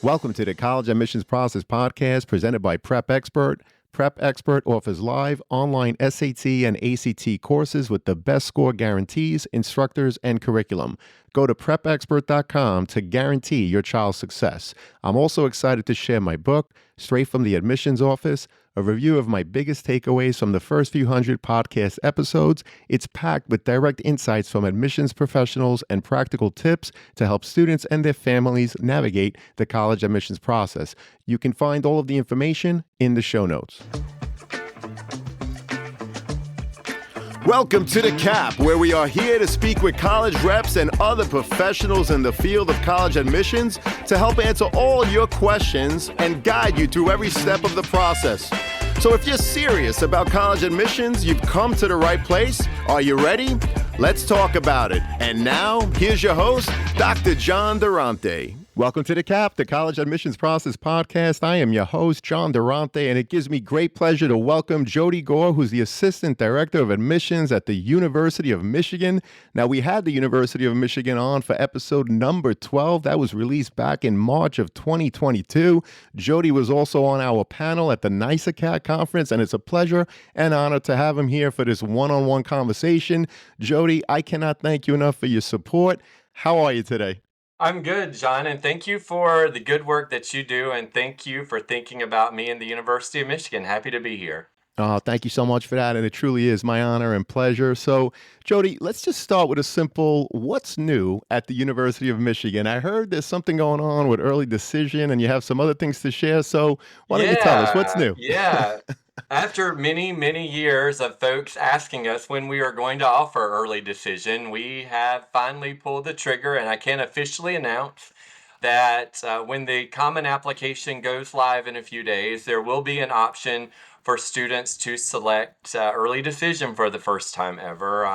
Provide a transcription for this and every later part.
Welcome to the College Admissions Process Podcast presented by Prep Expert. Prep Expert offers live online SAT and ACT courses with the best score guarantees, instructors, and curriculum. Go to prepexpert.com to guarantee your child's success. I'm also excited to share my book, Straight from the Admissions Office, a review of my biggest takeaways from the first few hundred podcast episodes. It's packed with direct insights from admissions professionals and practical tips to help students and their families navigate the college admissions process. You can find all of the information in the show notes. Welcome to The Cap, where we are here to speak with college reps and other professionals in the field of college admissions to help answer all your questions and guide you through every step of the process. So if you're serious about college admissions, you've come to the right place. Are you ready? Let's talk about it. And now, here's your host, Dr. John Durante. Welcome to The Cap, the College Admissions Process Podcast. I am your host, John Durante, and it gives me great pleasure to welcome Jody Gore, who's the Assistant Director of Admissions at the University of Michigan. Now, we had the University of Michigan on for episode number 12. That was released back in March of 2022. Jody was also on our panel at the NYSACAT conference, and it's a pleasure and honor to have him here for this one-on-one conversation. Jody, I cannot thank you enough for your support. How are you today? I'm good, John, and thank you for the good work that you do, and thank you for thinking about me and the University of Michigan. Happy to be here. Oh, thank you so much for that, and it truly is my honor and pleasure. So, Jody, let's just start with a simple, what's new at the University of Michigan? I heard there's something going on with early decision, and you have some other things to share, so why don't you tell us what's new? After many, many years of folks asking us when we are going to offer early decision, we have finally pulled the trigger, and I can officially announce that when the common application goes live in a few days, there will be an option for students to select early decision for the first time ever.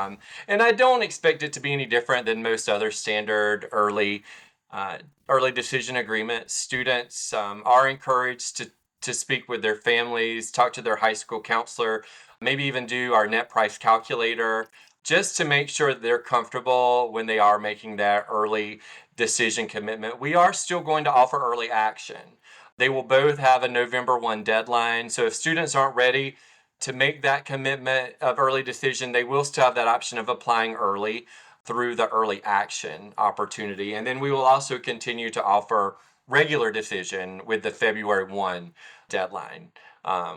And I don't expect it to be any different than most other standard early decision agreements. Students are encouraged to speak with their families, talk to their high school counselor, maybe even do our net price calculator, just to make sure that they're comfortable when they are making that early decision commitment. We are still going to offer early action. They will both have a November 1 deadline. So if students aren't ready to make that commitment of early decision, they will still have that option of applying early through the early action opportunity. And then we will also continue to offer regular decision with the February 1 deadline.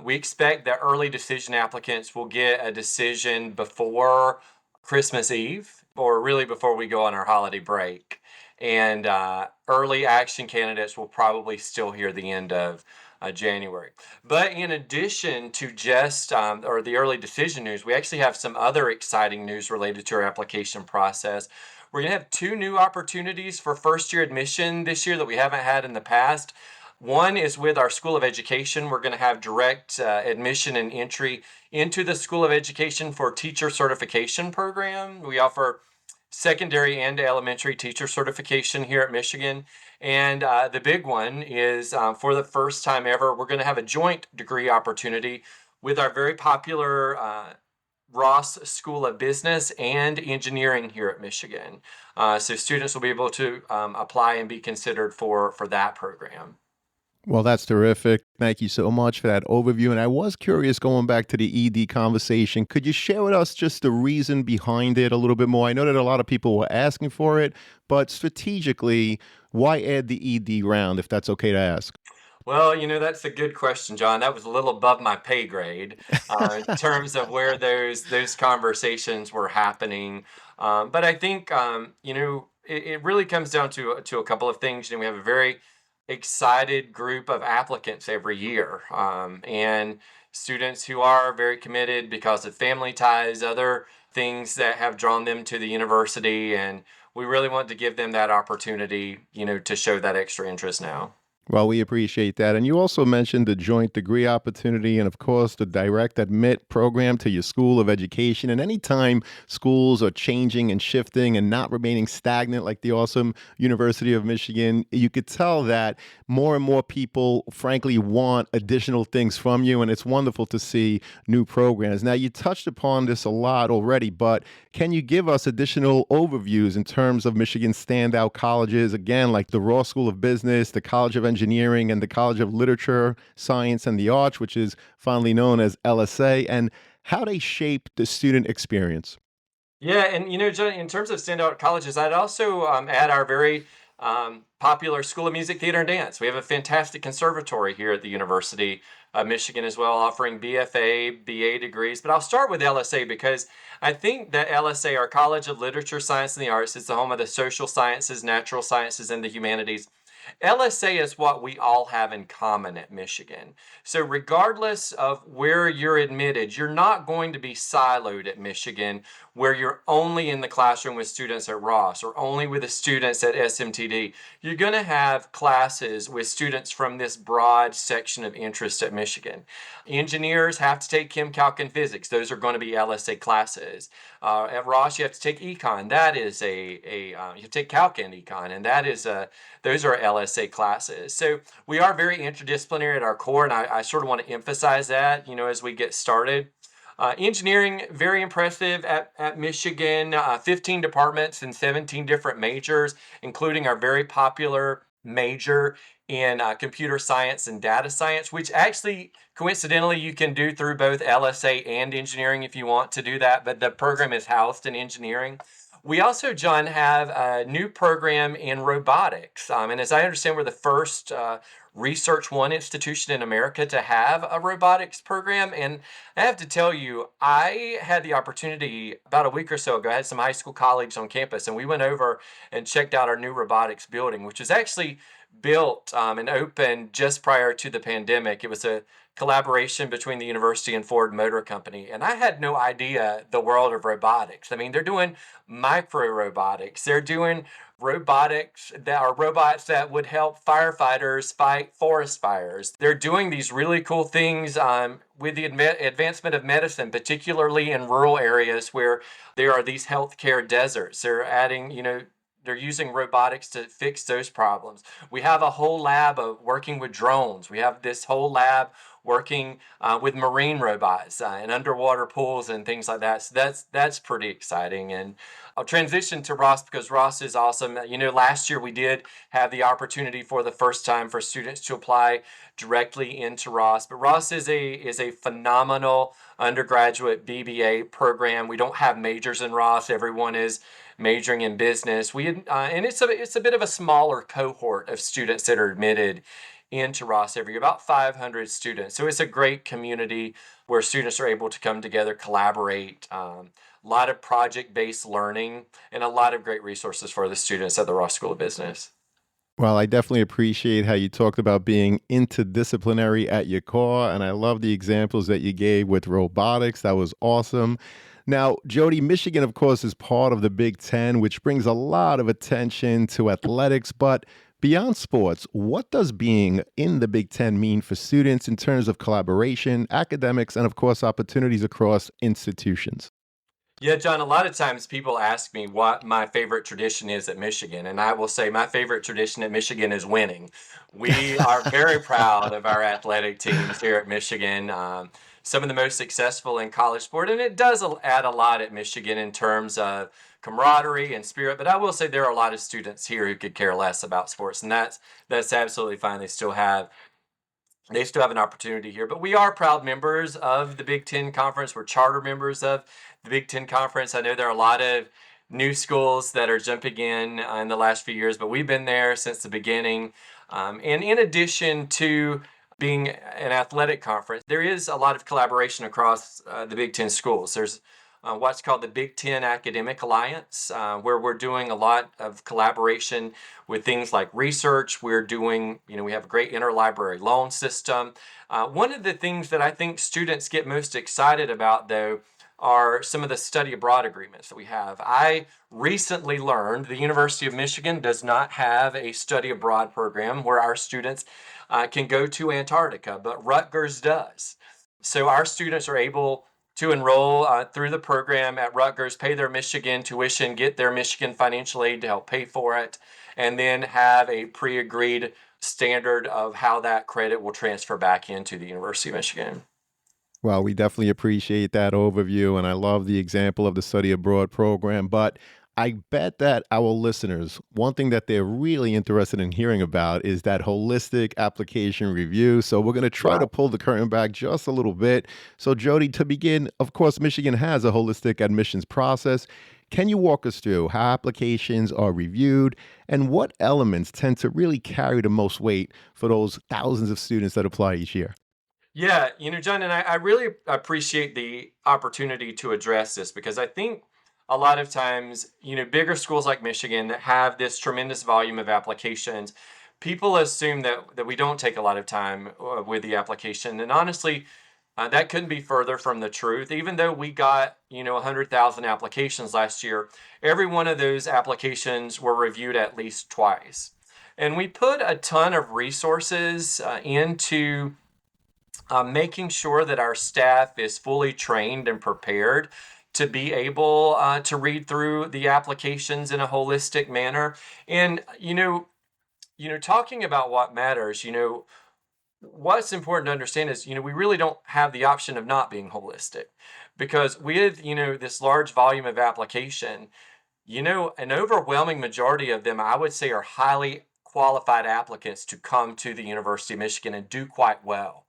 We expect that early decision applicants will get a decision before Christmas Eve, or really before we go on our holiday break. And early action candidates will probably still hear the end of January. But in addition to just the early decision news, we actually have some other exciting news related to our application process. We're going to have two new opportunities for first-year admission this year that we haven't had in the past. One is with our School of Education. We're going to have direct admission and entry into the School of Education for Teacher Certification Program. We offer secondary and elementary teacher certification here at Michigan. And the big one is for the first time ever, we're going to have a joint degree opportunity with our very popular Ross School of Business and Engineering here at Michigan. So students will be able to apply and be considered for that program. Well, that's terrific. Thank you so much for that overview. And I was curious, going back to the ED conversation, could you share with us just the reason behind it a little bit more? I know that a lot of people were asking for it, but strategically, why add the ED round, if that's okay to ask? Well, that's a good question, John. That was a little above my pay grade in terms of where those conversations were happening. But I think, it really comes down to a couple of things. We have a very excited group of applicants every year, and students who are very committed because of family ties, other things that have drawn them to the university. And we really want to give them that opportunity, to show that extra interest now. Well, we appreciate that. And you also mentioned the joint degree opportunity and, of course, the direct admit program to your School of Education. And anytime schools are changing and shifting and not remaining stagnant like the awesome University of Michigan, you could tell that more and more people, frankly, want additional things from you. And it's wonderful to see new programs. Now, you touched upon this a lot already, but can you give us additional overviews in terms of Michigan's standout colleges, again, like the Ross School of Business, the College of Engineering and the College of Literature, Science, and the Arts, which is fondly known as LSA, and how they shape the student experience. Yeah, and John, in terms of standout colleges, I'd also add our very popular School of Music, Theater, and Dance. We have a fantastic conservatory here at the University of Michigan as well, offering BFA, BA degrees. But I'll start with LSA because I think that LSA, our College of Literature, Science, and the Arts, is the home of the social sciences, natural sciences, and the humanities. LSA is what we all have in common at Michigan. So, regardless of where you're admitted, you're not going to be siloed at Michigan where you're only in the classroom with students at Ross or only with the students at SMTD. You're going to have classes with students from this broad section of interest at Michigan. Engineers have to take Chem, Calc, and Physics. Those are going to be LSA classes. At Ross, you have to take Econ. That is you take Calc and Econ, and that is those are LSA classes. So we are very interdisciplinary at our core, and I sort of want to emphasize that, as we get started. Engineering, very impressive at Michigan, 15 departments and 17 different majors, including our very popular major in computer science and data science, which actually, coincidentally, you can do through both LSA and engineering if you want to do that, but the program is housed in engineering. We also, John, have a new program in robotics. And as I understand, we're the first Research One institution in America to have a robotics program. And I have to tell you, I had the opportunity about a week or so ago. I had some high school colleagues on campus, and we went over and checked out our new robotics building, which was actually built and opened just prior to the pandemic. It was a collaboration between the university and Ford Motor Company. And I had no idea the world of robotics. I mean, they're doing micro robotics. They're doing robotics that are robots that would help firefighters fight forest fires. They're doing these really cool things with the advancement of medicine, particularly in rural areas where there are these healthcare deserts. They're adding, they're using robotics to fix those problems. We have a whole lab of working with drones. We have this whole lab working with marine robots and underwater pools and things like that. So that's pretty exciting. And I'll transition to Ross because Ross is awesome. Last year we did have the opportunity for the first time for students to apply directly into Ross. But Ross is a phenomenal undergraduate BBA program. We don't have majors in Ross. Everyone is majoring in business. And it's a bit of a smaller cohort of students that are admitted into Ross every year, about 500 students. So it's a great community where students are able to come together, collaborate, a lot of project-based learning, and a lot of great resources for the students at the Ross School of Business. Well, I definitely appreciate how you talked about being interdisciplinary at your core, and I love the examples that you gave with robotics. That was awesome. Now, Jody, Michigan, of course, is part of the Big Ten, which brings a lot of attention to athletics. But beyond sports, what does being in the Big Ten mean for students in terms of collaboration, academics, and, of course, opportunities across institutions? Yeah, John, a lot of times people ask me what my favorite tradition is at Michigan, and I will say my favorite tradition at Michigan is winning. We are very proud of our athletic teams here at Michigan. Some of the most successful in college sport, and it does add a lot at Michigan in terms of camaraderie and spirit. But I will say there are a lot of students here who could care less about sports, and that's absolutely fine. They still have an opportunity here. But we are proud members of the Big Ten Conference. We're charter members of the Big Ten Conference. I know there are a lot of new schools that are jumping in the last few years, but we've been there since the beginning. And in addition to being an athletic conference, there is a lot of collaboration across the Big Ten schools. There's what's called the Big Ten Academic Alliance, where we're doing a lot of collaboration with things like research. We're doing, we have a great interlibrary loan system. One of the things that I think students get most excited about, though, are some of the study abroad agreements that we have. I recently learned the University of Michigan does not have a study abroad program where our students can go to Antarctica, but Rutgers does. So our students are able to enroll through the program at Rutgers, pay their Michigan tuition, get their Michigan financial aid to help pay for it, and then have a pre-agreed standard of how that credit will transfer back into the University of Michigan. Well, we definitely appreciate that overview, and I love the example of the study abroad program. But I bet that our listeners, one thing that they're really interested in hearing about is that holistic application review. So we're going to try to Right. pull the curtain back just a little bit. So, Jody, to begin, of course, Michigan has a holistic admissions process. Can you walk us through how applications are reviewed and what elements tend to really carry the most weight for those thousands of students that apply each year? Yeah, John, and I really appreciate the opportunity to address this because I think a lot of times, bigger schools like Michigan that have this tremendous volume of applications, people assume that we don't take a lot of time with the application. And honestly, that couldn't be further from the truth. Even though we got, 100,000 applications last year, every one of those applications were reviewed at least twice. And we put a ton of resources into making sure that our staff is fully trained and prepared to be able to read through the applications in a holistic manner. And talking about what matters, what's important to understand is, we really don't have the option of not being holistic, because with this large volume of application, an overwhelming majority of them, I would say, are highly qualified applicants to come to the University of Michigan and do quite well.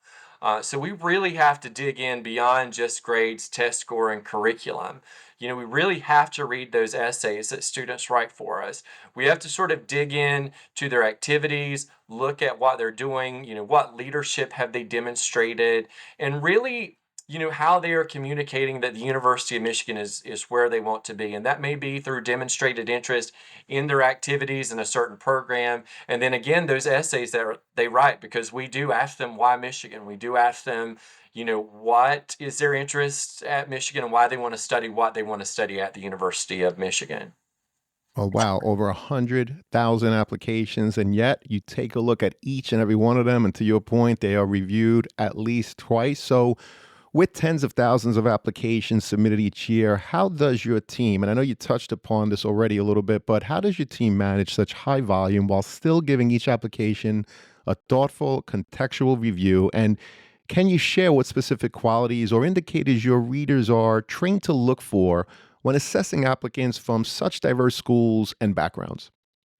So we really have to dig in beyond just grades, test score, and curriculum. We really have to read those essays that students write for us. We have to sort of dig in to their activities, look at what they're doing, what leadership have they demonstrated, and really how they are communicating that the University of Michigan is where they want to be. And that may be through demonstrated interest in their activities in a certain program. And then again, those essays that they write, because we do ask them why Michigan. We do ask them, what is their interest at Michigan and why they want to study what they want to study at the University of Michigan. Oh, wow. Over 100,000 applications. And yet you take a look at each and every one of them. And to your point, they are reviewed at least twice. So, with tens of thousands of applications submitted each year, how does your team, and I know you touched upon this already a little bit, but how does your team manage such high volume while still giving each application a thoughtful, contextual review? And can you share what specific qualities or indicators your readers are trained to look for when assessing applicants from such diverse schools and backgrounds?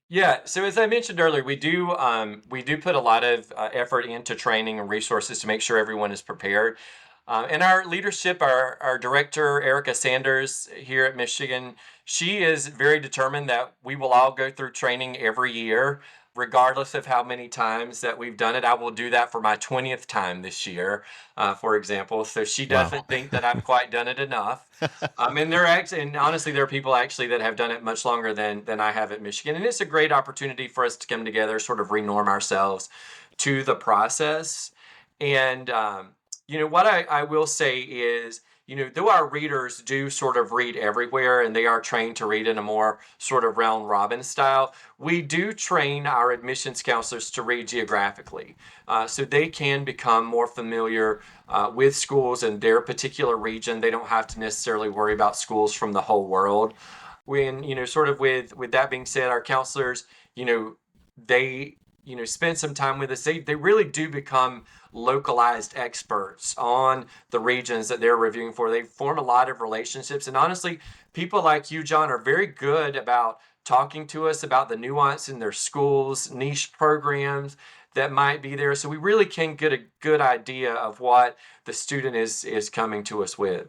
Yeah, so as I mentioned earlier, we do put a lot of effort into training and resources to make sure everyone is prepared. And our leadership, our director, Erica Sanders here at Michigan, she is very determined that we will all go through training every year, regardless of how many times that we've done it. I will do that for my 20th time this year, for example. So she Wow. doesn't think that I've quite done it enough. And honestly, there are people actually that have done it much longer than I have at Michigan. And it's a great opportunity for us to come together, sort of renorm ourselves to the process. And, what I will say is, though our readers do sort of read everywhere and they are trained to read in a more sort of round robin style, we do train our admissions counselors to read geographically, so they can become more familiar with schools in their particular region. They don't have to necessarily worry about schools from the whole world. When, sort of with that being said, our counselors, they, spend some time with us. They really do become localized experts on the regions that they're reviewing for. They form a lot of relationships. And honestly, people like you, John, are very good about talking to us about the nuance in their schools, niche programs that might be there. So we really can get a good idea of what the student is coming to us with.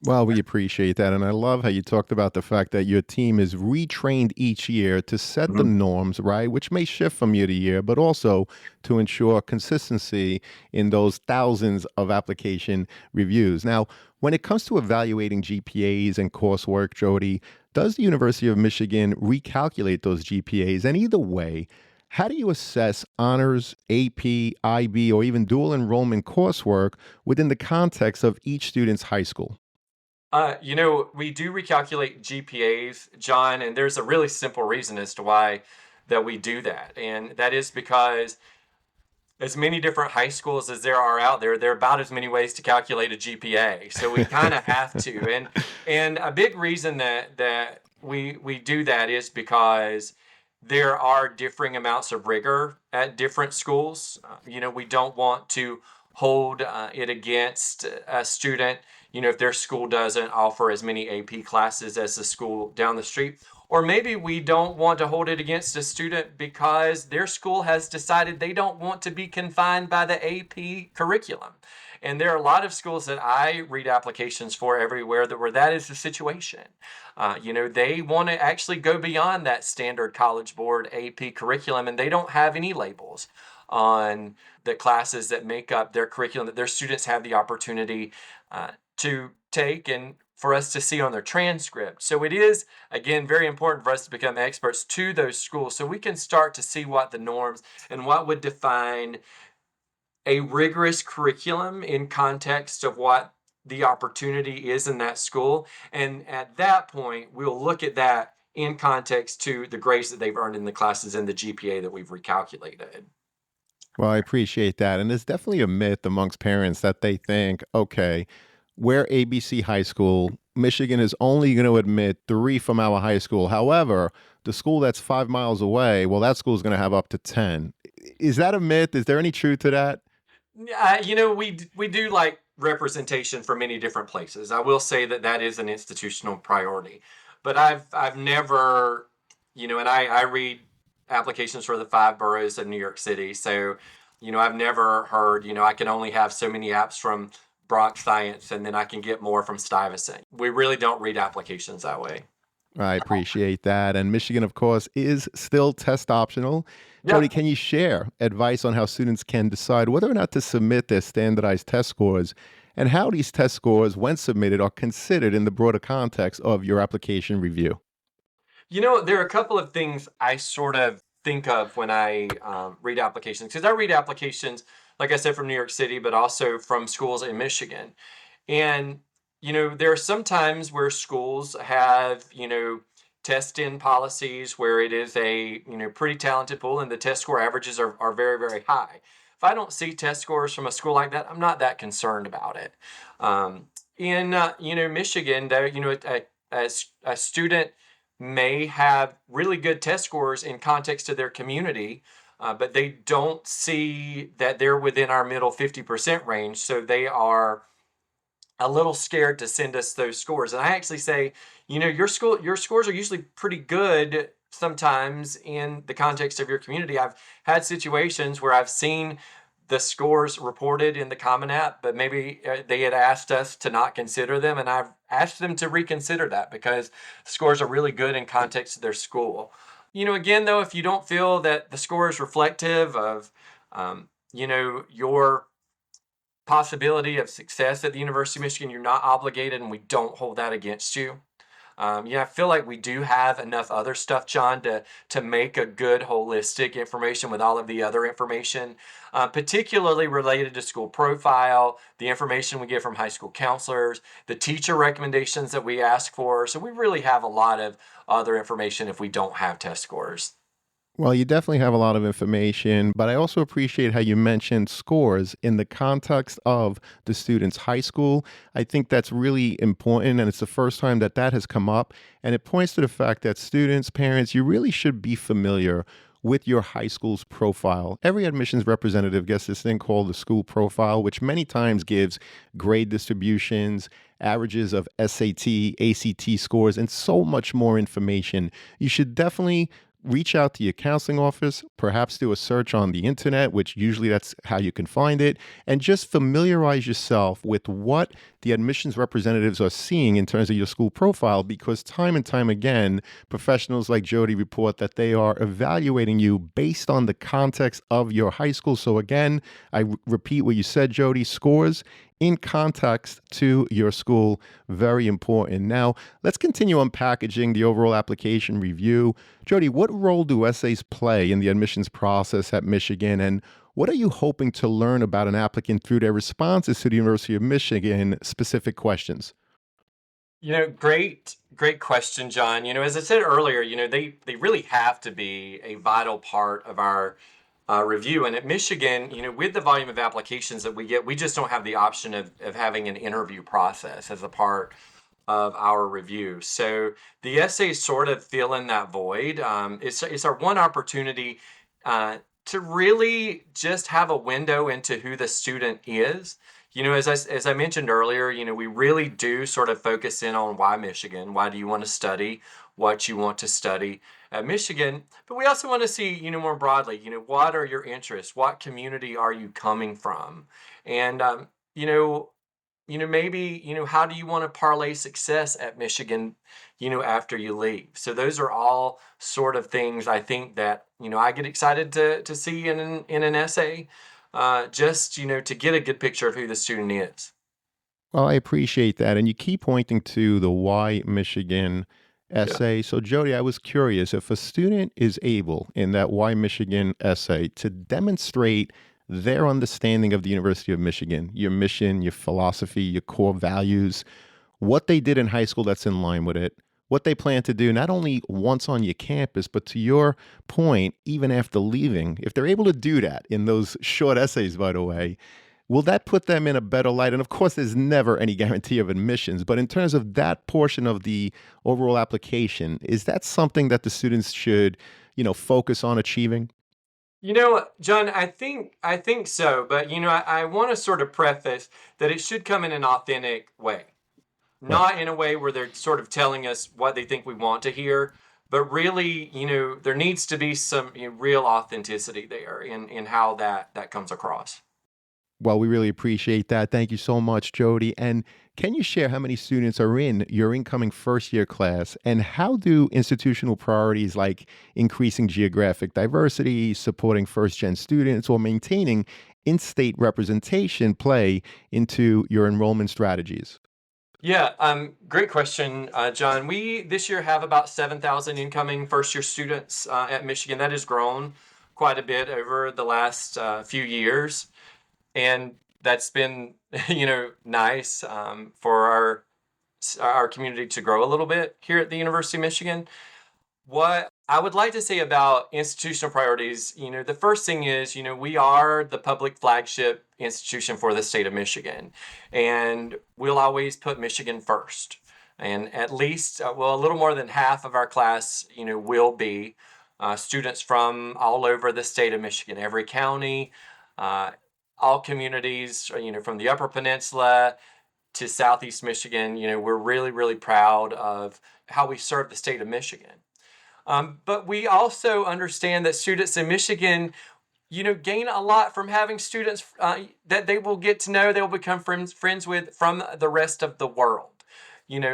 Well, we appreciate that. And I love how you talked about the fact that your team is retrained each year to set the Mhm. norms, right? Which may shift from year to year, but also to ensure consistency in those thousands of application reviews. Now, when it comes to evaluating GPAs and coursework, Jody, does the University of Michigan recalculate those GPAs? And either way, how do you assess honors, AP, IB, or even dual enrollment coursework within the context of each student's high school? We do recalculate GPAs, John, and there's a really simple reason as to why that we do that. And that is because as many different high schools as there are out there, there are about as many ways to calculate a GPA. So we kind of have to. And a big reason that we do that is because there are differing amounts of rigor at different schools. We don't want to hold it against a student, if their school doesn't offer as many AP classes as the school down the street. Or maybe we don't want to hold it against a student because their school has decided they don't want to be confined by the AP curriculum. And there are a lot of schools that I read applications for everywhere where that is the situation. They want to actually go beyond that standard College Board AP curriculum, and they don't have any labels on the classes that make up their curriculum that their students have the opportunity to take and for us to see on their transcript. So it is, again, very important for us to become experts to those schools so we can start to see what the norms and what would define a rigorous curriculum in context of what the opportunity is in that school. And at that point, we'll look at that in context to the grades that they've earned in the classes and the GPA that we've recalculated. Well, I appreciate that. And there's definitely a myth amongst parents that they think, okay, we're ABC High School. Michigan is only going to admit 3 from our high school. However, the school that's 5 miles away, well, that school is going to have up to 10. Is that a myth? Is there any truth to that? We do like representation from many different places. I will say that that is an institutional priority, but I've never, and I read applications for the 5 boroughs of New York City. So, I've never heard, I can only have so many apps from Bronx Science and then I can get more from Stuyvesant. We really don't read applications that way. I appreciate that. And Michigan, of course, is still test optional. Yeah. Jody, can you share advice on how students can decide whether or not to submit their standardized test scores and how these test scores, when submitted, are considered in the broader context of your application review? There are a couple of things I sort of think of when I read applications, because I read applications, like I said, from New York City, but also from schools in Michigan. And, there are some times where schools have, test in policies where it is a, pretty talented pool and the test score averages are very, very high. If I don't see test scores from a school like that, I'm not that concerned about it. In Michigan, though, a student may have really good test scores in context of their community, but they don't see that they're within our middle 50% range. So they are a little scared to send us those scores. And I actually say, your scores are usually pretty good sometimes in the context of your community. I've had situations where I've seen the scores reported in the Common App, but maybe they had asked us to not consider them, and I've asked them to reconsider that because the scores are really good in context of their school. Again, though, if you don't feel that the score is reflective of, your possibility of success at the University of Michigan, you're not obligated, and we don't hold that against you. I feel like we do have enough other stuff, John, to make a good holistic information with all of the other information, particularly related to school profile, the information we get from high school counselors, the teacher recommendations that we ask for. So we really have a lot of other information if we don't have test scores. Well, you definitely have a lot of information, but I also appreciate how you mentioned scores in the context of the student's high school. I think that's really important, and it's the first time that that has come up. And it points to the fact that students, parents, you really should be familiar with your high school's profile. Every admissions representative gets this thing called the school profile, which many times gives grade distributions, averages of SAT, ACT scores, and so much more information. You should definitely reach out to your counseling office, perhaps do a search on the internet, which usually that's how you can find it, and just familiarize yourself with what the admissions representatives are seeing in terms of your school profile, because time and time again, professionals like Jody report that they are evaluating you based on the context of your high school. So again, I repeat what you said, Jody, scores in context to your school, very important. Now, let's continue unpackaging the overall application review. Jody, what role do essays play in the admissions process at Michigan, and what are you hoping to learn about an applicant through their responses to the University of Michigan specific questions? Great question, John. As I said earlier, they really have to be a vital part of our review. And at Michigan, with the volume of applications that we get, we just don't have the option of having an interview process as a part of our review. So the essays sort of fill in that void. It's our one opportunity to really just have a window into who the student is. As I mentioned earlier, we really do sort of focus in on why Michigan. Why do you want to study what you want to study at Michigan? But we also want to see, more broadly, what are your interests? What community are you coming from? And you know, maybe, how do you want to parlay success at Michigan, after you leave? So those are all sort of things I think that, I get excited to see in an essay, just, to get a good picture of who the student is. Well, I appreciate that. And you keep pointing to the Why Michigan Yeah. essay. So, Jody, I was curious if a student is able in that Why Michigan essay to demonstrate their understanding of the University of Michigan, your mission, your philosophy, your core values, what they did in high school that's in line with it, what they plan to do, not only once on your campus, but to your point, even after leaving. If they're able to do that in those short essays, by the way, will that put them in a better light? And of course, there's never any guarantee of admissions, but in terms of that portion of the overall application, is that something that the students should, focus on achieving? John, I think so, but I want to sort of preface that it should come in an authentic way. Right. Not in a way where they're sort of telling us what they think we want to hear, but really, there needs to be some real authenticity there in how that comes across. Well, we really appreciate that. Thank you so much, Jody. And can you share how many students are in your incoming first year class? And how do institutional priorities like increasing geographic diversity, supporting first gen students, or maintaining in state representation play into your enrollment strategies? Yeah, great question, John. We this year have about 7,000 incoming first year students at Michigan. That has grown quite a bit over the last few years, and that's been nice for our community to grow a little bit here at the University of Michigan. What I would like to say about institutional priorities, the first thing is, we are the public flagship institution for the state of Michigan, and we'll always put Michigan first. And at least, well, a little more than half of our class, will be students from all over the state of Michigan, every county, uh, all communities, from the Upper Peninsula to Southeast Michigan. We're really, really proud of how we serve the state of Michigan. But we also understand that students in Michigan, gain a lot from having students that they will get to know, they will become friends with from the rest of the world.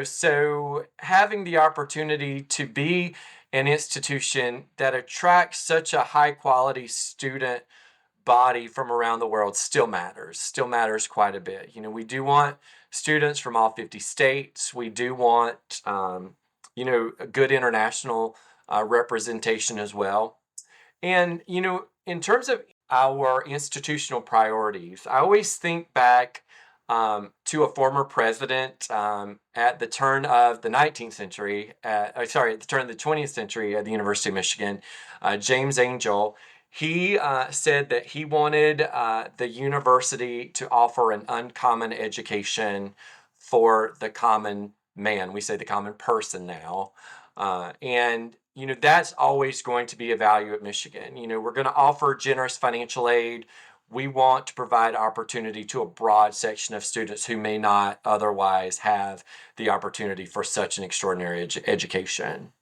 So having the opportunity to be an institution that attracts such a high quality student body from around the world still matters quite a bit. We do want students from all 50 states. We do want, a good international representation as well. And, in terms of our institutional priorities, I always think back to a former president at the turn of the 19th century, at the turn of the 20th century at the University of Michigan, James Angel. He said that he wanted the university to offer an uncommon education for the common man. We say the common person now. And that's always going to be a value at Michigan. We're going to offer generous financial aid. We want to provide opportunity to a broad section of students who may not otherwise have the opportunity for such an extraordinary education.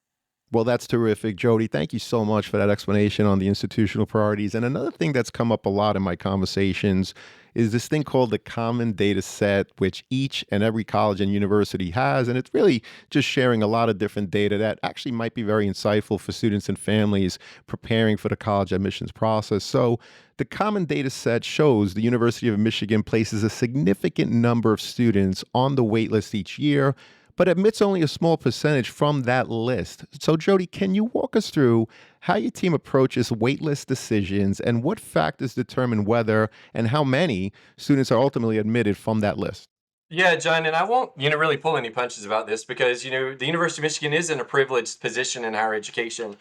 Well, that's terrific, Jody. Thank you so much for that explanation on the institutional priorities. And another thing that's come up a lot in my conversations is this thing called the common data set, which each and every college and university has. And it's really just sharing a lot of different data that actually might be very insightful for students and families preparing for the college admissions process. So the common data set shows the University of Michigan places a significant number of students on the wait list each year, but admits only a small percentage from that list. So, Jody, can you walk us through how your team approaches waitlist decisions and what factors determine whether and how many students are ultimately admitted from that list? Yeah, John, and I won't, really pull any punches about this because, the University of Michigan is in a privileged position in higher education.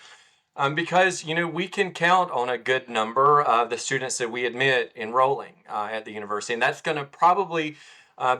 Because we can count on a good number of the students that we admit enrolling at the university, and that's going to probably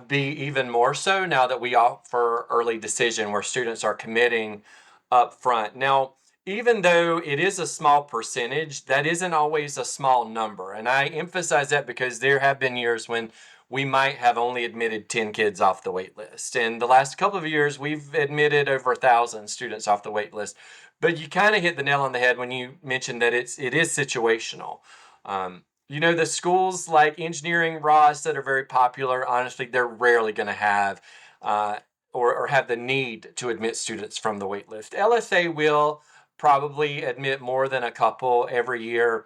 be even more so now that we offer early decision, where students are committing up front. Now, even though it is a small percentage, that isn't always a small number. And I emphasize that because there have been years when we might have only admitted 10 kids off the wait list. And the last couple of years, we've admitted over 1,000 students off the wait list. But you kind of hit the nail on the head when you mentioned that it is situational. The schools like engineering, Ross, that are very popular, honestly, they're rarely going to have uh, or have the need to admit students from the wait list. LSA will probably admit more than a couple every year.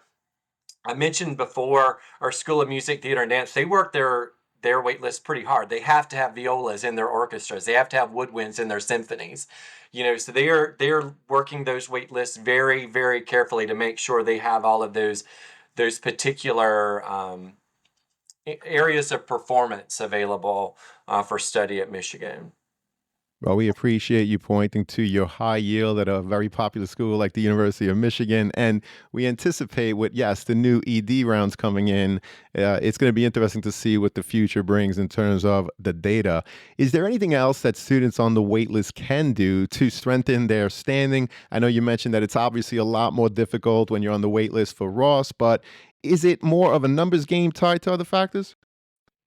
I mentioned before our School of Music, Theater, and Dance, they work their wait list pretty hard. They have to have violas in their orchestras. They have to have woodwinds in their symphonies. So they're working those wait lists very, very carefully to make sure they have all of those particular areas of performance available for study at Michigan. Well, we appreciate you pointing to your high yield at a very popular school like the University of Michigan. And we anticipate with, yes, the new ED rounds coming in, it's going to be interesting to see what the future brings in terms of the data. Is there anything else that students on the wait list can do to strengthen their standing? I know you mentioned that it's obviously a lot more difficult when you're on the wait list for Ross, but is it more of a numbers game tied to other factors?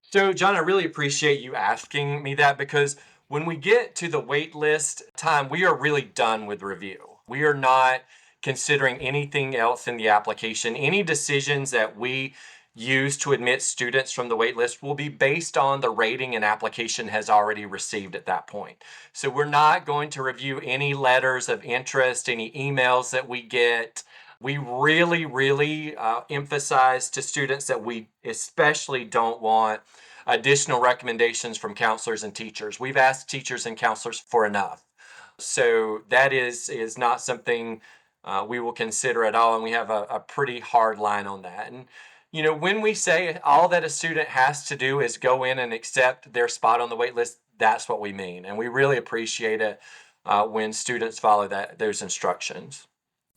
So, John, I really appreciate you asking me that because when we get to the wait list time, we are really done with review. We are not considering anything else in the application. Any decisions that we use to admit students from the wait list will be based on the rating an application has already received at that point. So, we're not going to review any letters of interest, any emails that we get. We really, really emphasize to students that we especially don't want additional recommendations from counselors and teachers. We've asked teachers and counselors for enough. So that is not something we will consider at all. And we have a pretty hard line on that. And, when we say all that a student has to do is go in and accept their spot on the wait list, that's what we mean. And we really appreciate it when students follow those instructions.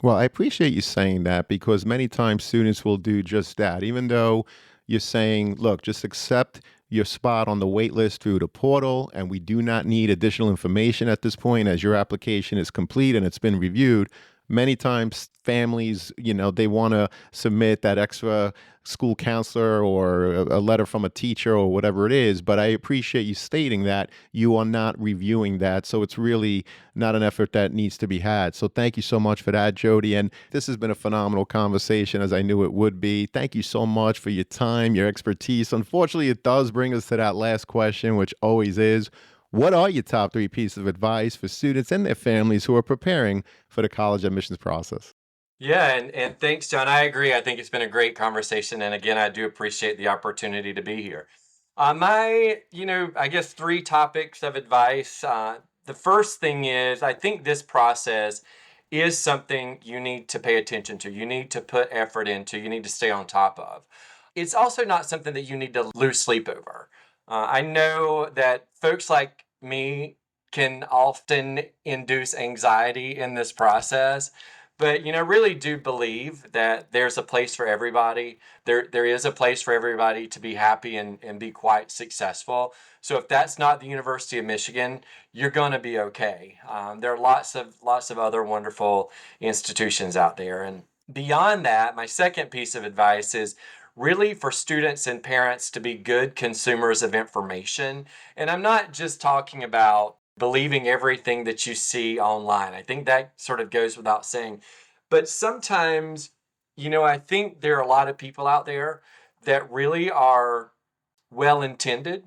Well, I appreciate you saying that because many times students will do just that. Even though you're saying, look, just accept your spot on the wait list through the portal, and we do not need additional information at this point as your application is complete and it's been reviewed. Many times families, they want to submit that extra school counselor or a letter from a teacher or whatever it is. But I appreciate you stating that you are not reviewing that. So it's really not an effort that needs to be had. So thank you so much for that, Jody. And this has been a phenomenal conversation, as I knew it would be. Thank you so much for your time, your expertise. Unfortunately, it does bring us to that last question, which always is, what are your top three pieces of advice for students and their families who are preparing for the college admissions process? Yeah, and thanks, John. I agree. I think it's been a great conversation. And again, I do appreciate the opportunity to be here. I guess three topics of advice. The first thing is I think this process is something you need to pay attention to. You need to put effort into, you need to stay on top of. It's also not something that you need to lose sleep over. I know that folks like me can often induce anxiety in this process. But really do believe that there's a place for everybody. There is a place for everybody to be happy and be quite successful. So if that's not the University of Michigan, you're going to be okay. There are lots of other wonderful institutions out there. And beyond that, my second piece of advice is really for students and parents to be good consumers of information. And I'm not just talking about believing everything that you see online. I think that sort of goes without saying. But sometimes, I think there are a lot of people out there that really are well intended.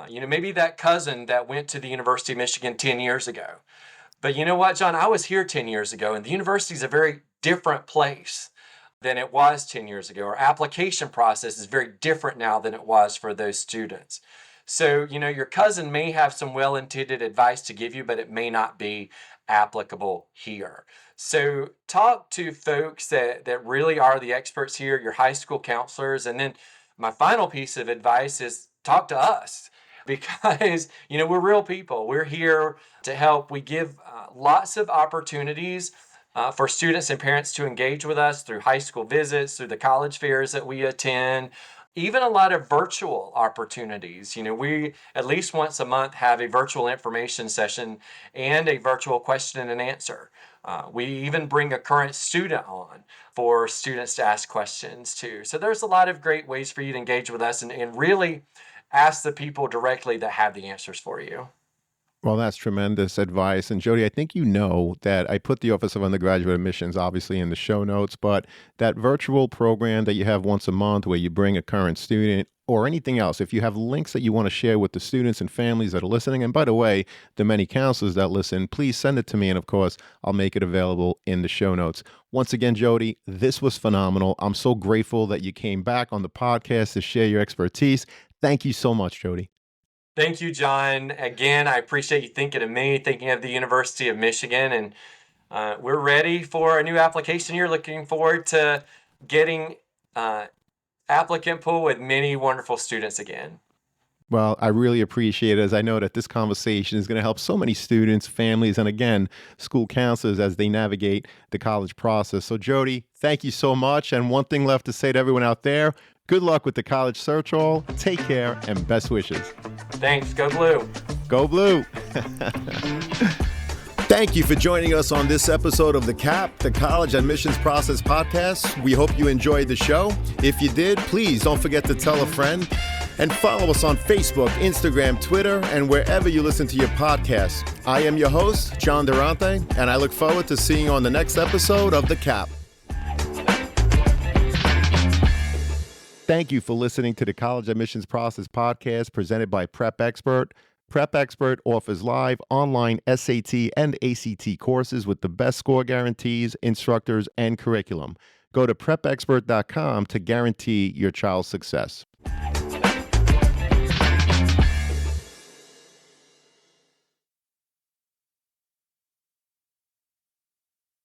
Maybe that cousin that went to the University of Michigan 10 years ago. But you know what, John? I was here 10 years ago, and the university is a very different place than it was 10 years ago. Our application process is very different now than it was for those students. So, your cousin may have some well-intended advice to give you, but it may not be applicable here. So talk to folks that really are the experts here, your high school counselors. And then my final piece of advice is talk to us because, we're real people. We're here to help. We give lots of opportunities for students and parents to engage with us through high school visits, through the college fairs that we attend. even a lot of virtual opportunities. We at least once a month have a virtual information session and a virtual question and answer. We even bring a current student on for students to ask questions too. So there's a lot of great ways for you to engage with us and really ask the people directly that have the answers for you. Well, that's tremendous advice. And Jody, I think you know that I put the Office of Undergraduate Admissions obviously in the show notes, but that virtual program that you have once a month where you bring a current student or anything else, if you have links that you want to share with the students and families that are listening, and by the way, the many counselors that listen, please send it to me. And of course, I'll make it available in the show notes. Once again, Jody, this was phenomenal. I'm so grateful that you came back on the podcast to share your expertise. Thank you so much, Jody. Thank you, John. Again, I appreciate you thinking of me, thinking of the University of Michigan, and we're ready for a new application year. Looking forward to getting applicant pool with many wonderful students again. Well, I really appreciate it, as I know that this conversation is going to help so many students, families, and again, school counselors as they navigate the college process. So, Jody, thank you so much. And one thing left to say to everyone out there, good luck with the college search all. Take care and best wishes. Thanks. Go Blue. Go Blue. Thank you for joining us on this episode of the CAP, the College Admissions Process Podcast. We hope you enjoyed the show. If you did, please don't forget to tell a friend and follow us on Facebook, Instagram, Twitter, and wherever you listen to your podcasts. I am your host, John Durante, and I look forward to seeing you on the next episode of the CAP. Thank you for listening to the College Admissions Process Podcast presented by Prep Expert. Prep Expert offers live online SAT and ACT courses with the best score guarantees, instructors, and curriculum. Go to prepexpert.com to guarantee your child's success.